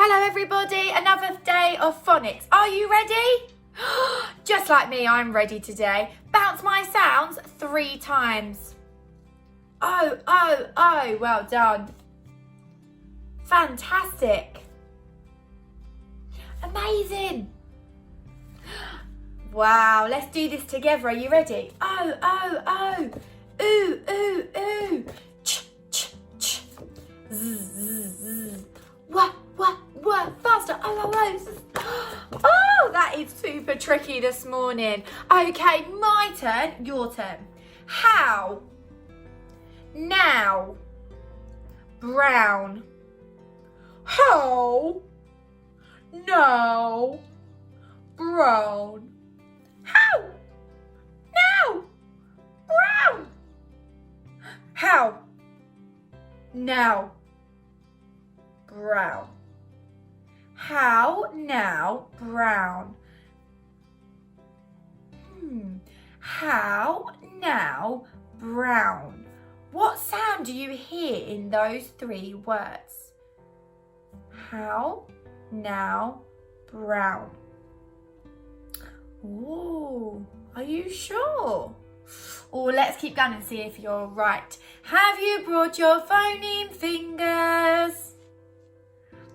Hello everybody, another day of phonics. Are you ready? Just like me, I'm ready today. Bounce my sounds 3 times. Oh, oh, oh, well done. Fantastic. Amazing. Wow, let's do this together. Are you ready? Oh, oh, oh. Ooh, ooh, ooh. Ch, ch, ch. Zzz, zzz, zzz. Wah, wah, wah. Faster. Oh, oh, oh. Oh, that is super tricky this morning. Okay, my turn, your turn. How? Now. Brown. How? Now. Brown. How? Now. Brown. How? Now. Brown. How? Now. Brown. How? Now. Brown. What sound do you hear in those 3 words? How? Now. Brown. Ooh, are you sure? Oh, let's keep going and see if you're right. Have you brought your phoneme fingers?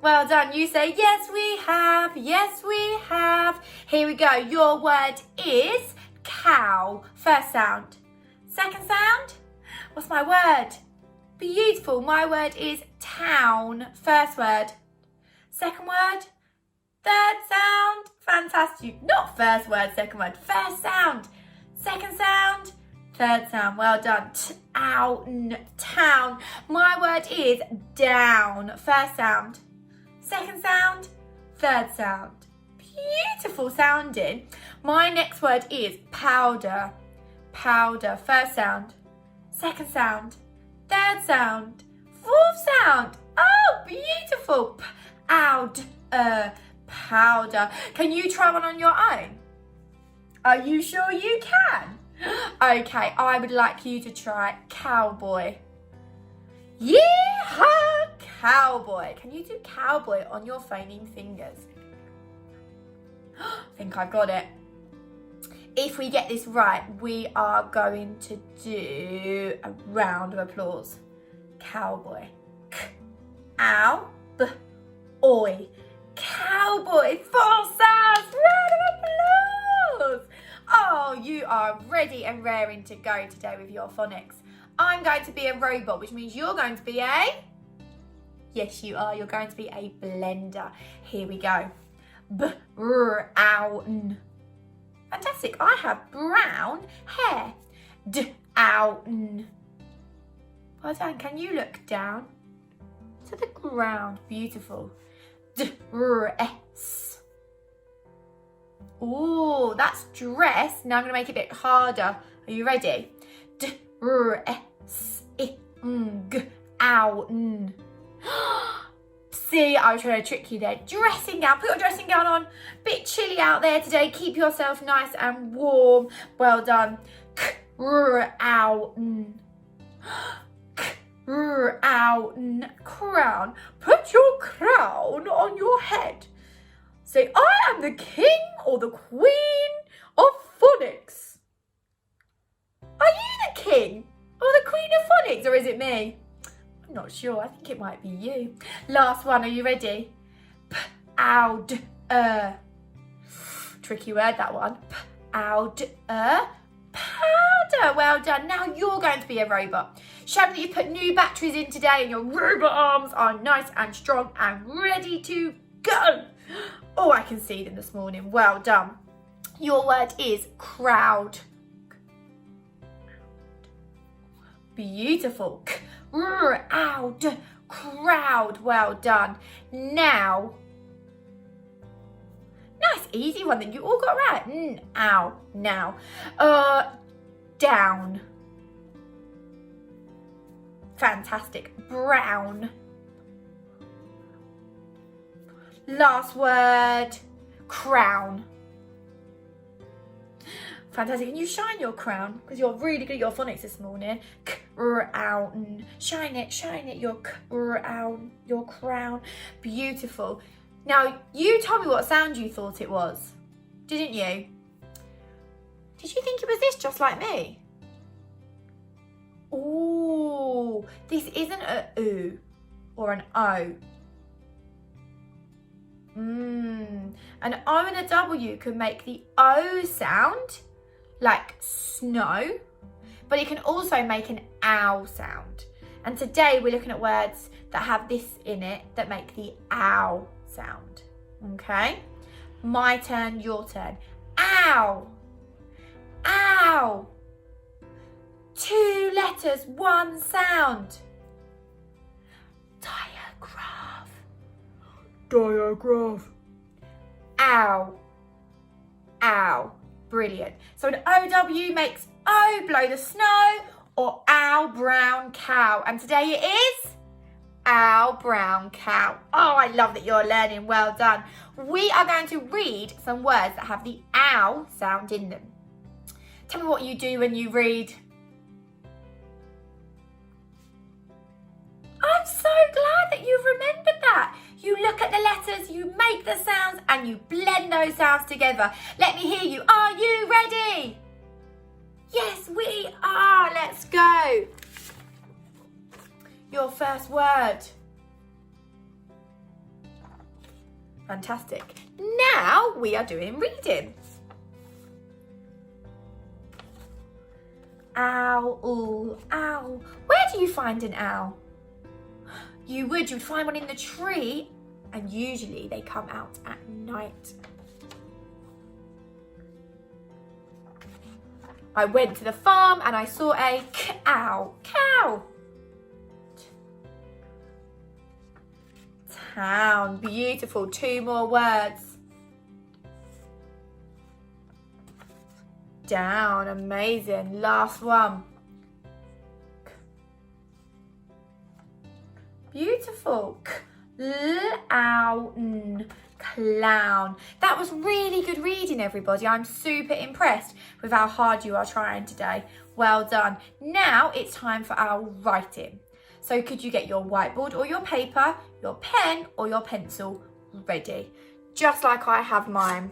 Well done. You say, yes, we have. Yes, we have. Here we go. Your word is cow. First sound. Second sound. What's my word? Beautiful. My word is town. First word. Second word. Third sound. Fantastic. Not first word, second word. First sound. Second sound. Third sound. Well done. Town. Town. My word is down. First sound. Second sound. Third sound. Beautiful sounding. My next word is powder. Powder. First sound. Second sound. Third sound. Fourth sound. Oh, beautiful. Powder. Powder. Can you try one on your own? Are you sure you can? Okay, I would like you to try cowboy. Yeehaw! Cowboy. Can you do cowboy on your phoneme fingers? I think I've got it. If we get this right, we are going to do a round of applause. Cowboy. K-ow-b-oy. Cowboy. 4 sounds. Round of applause. Oh, you are ready and raring to go today with your phonics. I'm going to be a robot, which means you're going to be a... Yes, you are. You're going to be a blender. Here we go. Brown. Fantastic. I have brown hair. Down. Well done. Can you look down to the ground? Beautiful. Dress. Oh, that's dress. Now I'm going to make it a bit harder. Are you ready? Dress. Own. See, I was trying to trick you there. Dressing gown. Put your dressing gown on. Bit chilly out there today. Keep yourself nice and warm. Well done. Crown. Crown. Crown. Put your crown on your head. Say, I am the king or the queen of phonics. Are you the king or the queen of phonics, or is it me? I'm not sure. I think it might be you. Last one. Are you ready? Powder. Tricky word, that one. Powder. Powder. Well done. Now you're going to be a robot. Show me that you put new batteries in today and your robot arms are nice and strong and ready to go. Oh, I can see them this morning. Well done. Your word is crowd. Beautiful. Crowd. Crowd. Well done. Now. Nice, easy one that you all got right. Ow. Now. Down. Fantastic. Brown. Last word. Crown. Fantastic. Can you shine your crown? Because you're really good at your phonics this morning. Crown. Shine it, your crown, your crown. Beautiful. Now, you told me what sound you thought it was, didn't you? Did you think it was this, just like me? Oh, this isn't a oo or an o. An O and a W could make the O sound, like snow, but it can also make an ow sound. And today we're looking at words that have this in it that make the ow sound. Okay? My turn, your turn. Ow. Ow. 2 letters, 1 sound. Diagraph. Diagraph. Ow. Ow. Brilliant. So an OW makes O, blow the snow, or ow, brown cow. And today it is ow, brown cow. Oh, I love that you're learning. Well done. We are going to read some words that have the ow sound in them. Tell me what you do when you read. I'm so glad that you've remembered that. You look at the letters, you make the sounds, and you blend those sounds together. Let me hear you. Are you ready? Yes, we are. Let's go. Your first word. Fantastic. Now we are doing reading. Owl, ooh, owl. Where do you find an owl? You'd find one in the tree, and usually they come out at night. I went to the farm and I saw a cow. Cow. Town. Beautiful. 2 more words. Down. Amazing. Last one. Beautiful. Clown. Clown. That was really good reading, everybody. I'm super impressed with how hard you are trying today. Well done. Now it's time for our writing. So could you get your whiteboard or your paper, your pen or your pencil ready? Just like I have mine.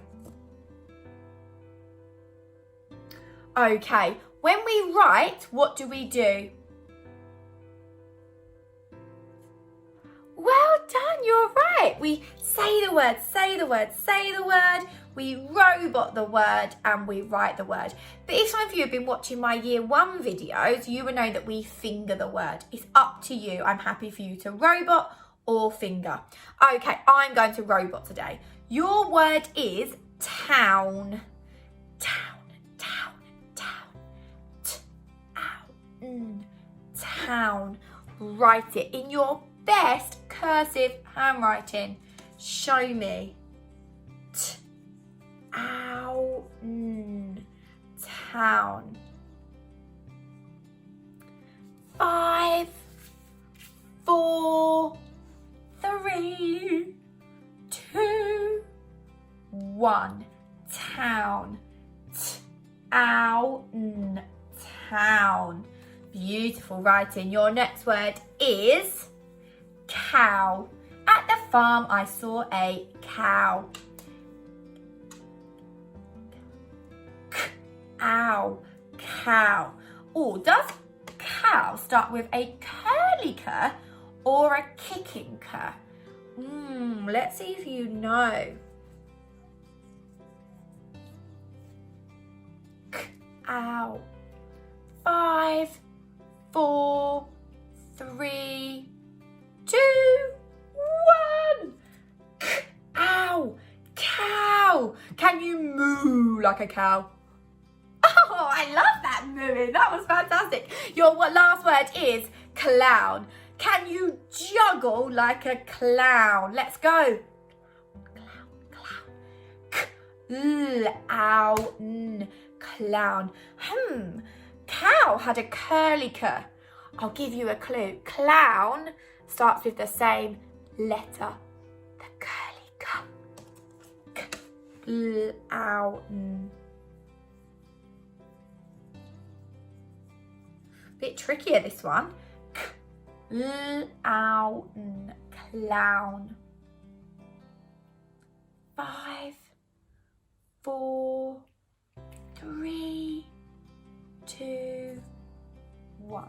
Okay, when we write, what do we do? Well done, you're right. We say the word, say the word, say the word. We robot the word and we write the word. But if some of you have been watching my year 1 videos, you will know that we finger the word. It's up to you. I'm happy for you to robot or finger. Okay, I'm going to robot today. Your word is town. Town, town, town. Town. Write it in your best cursive handwriting. Show me. Town. 5, 4, 3, 2, 1. Town. Town. Beautiful writing. Your next word is cow. At the farm, I saw a cow. Cow. Oh, does cow start with a curly cur or a kicking cur? Let's see if you know. Cow. 5, 4, 3, 2, 1. Ow. Cow. Can you moo like a cow? Oh, I love that mooing. That was fantastic. Your last word is clown. Can you juggle like a clown? Let's go. Clown. Clown. Cow had a curly cur. I'll give you a clue. Clown starts with the same letter. The curly cur. Clown. Bit trickier, this one. Clown. 5, 4, 3, 2, 1.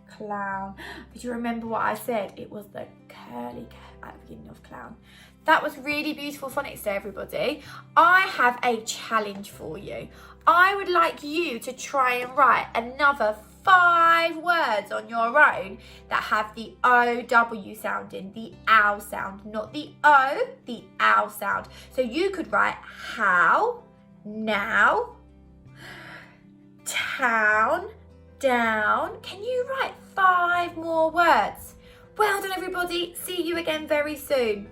Clown. Did you remember what I said? It was the curly at the beginning of clown. That was really beautiful phonics day, everybody. I have a challenge for you. I would like you to try and write another 5 words on your own that have the O-W sound in, the ow sound, not the O, the ow sound. So you could write how, now, town, down. Can you write 5 more words? Well done, everybody. See you again very soon.